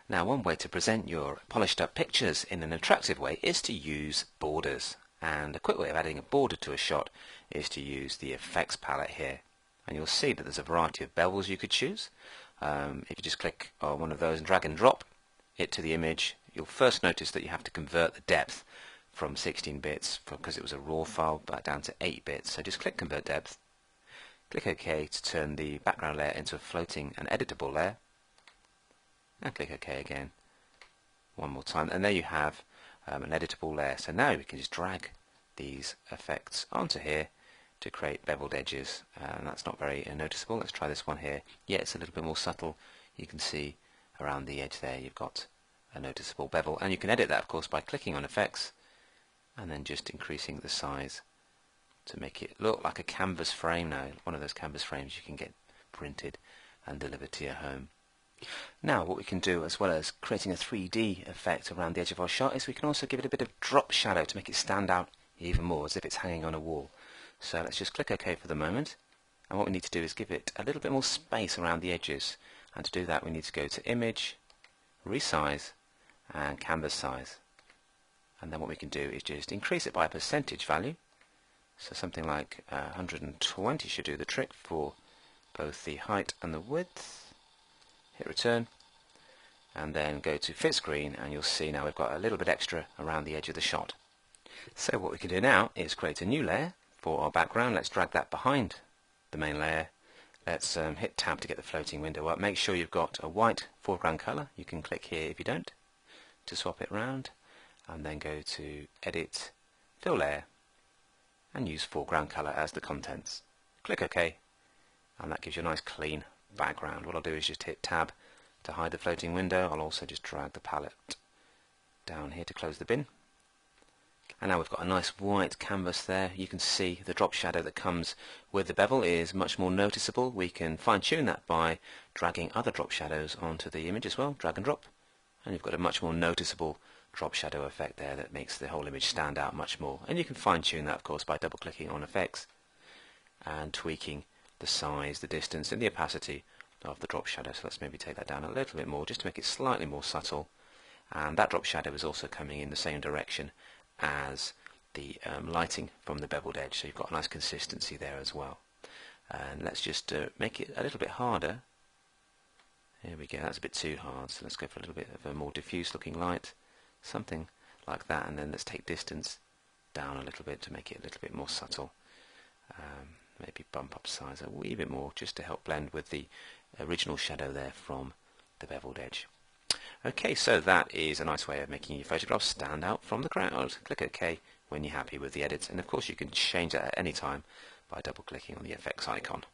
Now, one way to present your polished up pictures in an attractive way is to use borders. And a quick way of adding a border to a shot is to use the effects palette here. And you'll see that there's a variety of bevels you could choose. If you just click on one of those and drag and drop it to the image, you'll first notice that you have to convert the depth from 16 bits, because it was a raw file, back down to 8 bits. So just click Convert Depth, click OK to turn the background layer into a floating and editable layer, and click OK again one more time, and there you have an editable layer. So now we can just drag these effects onto here to create beveled edges, and that's not very noticeable. Let's try this one here. Yeah, it's a little bit more subtle. You can see around the edge there you've got a noticeable bevel, and you can edit that of course by clicking on Effects and then just increasing the size to make it look like a canvas frame. Now, one of those canvas frames you can get printed and delivered to your home. Now what we can do, as well as creating a 3D effect around the edge of our shot, is we can also give it a bit of drop shadow to make it stand out even more, as if it's hanging on a wall. So let's just click OK for the moment, and what we need to do is give it a little bit more space around the edges, and to do that we need to go to Image, Resize, and Canvas Size. And then what we can do is just increase it by a percentage value. So something like 120 should do the trick for both the height and the width. Hit return, and then go to Fit Screen, and you'll see now we've got a little bit extra around the edge of the shot. So what we can do now is create a new layer for our background. Let's drag that behind the main layer. Let's hit Tab to get the floating window up. Make sure you've got a white foreground color. You can click here if you don't to swap it round, and then go to Edit, Fill Layer, and use foreground color as the contents. Click OK, and that gives you a nice clean background. What I'll do is just hit Tab to hide the floating window. I'll also just drag the palette down here to close the bin. And now we've got a nice white canvas there. You can see the drop shadow that comes with the bevel is much more noticeable. We can fine-tune that by dragging other drop shadows onto the image as well. Drag and drop, and you've got a much more noticeable drop shadow effect there that makes the whole image stand out much more. And you can fine-tune that of course by double-clicking on Effects and tweaking the size, the distance, and the opacity of the drop shadow. So let's maybe take that down a little bit more just to make it slightly more subtle. And that drop shadow is also coming in the same direction as the lighting from the beveled edge, so you've got a nice consistency there as well. And let's just make it a little bit harder. There we go, that's a bit too hard, so let's go for a little bit of a more diffuse looking light, something like that, and then let's take distance down a little bit to make it a little bit more subtle. Maybe bump up size a wee bit more just to help blend with the original shadow there from the beveled edge. Okay, so that is a nice way of making your photographs stand out from the crowd. Click OK when you're happy with the edits, and of course you can change that at any time by double clicking on the effects icon.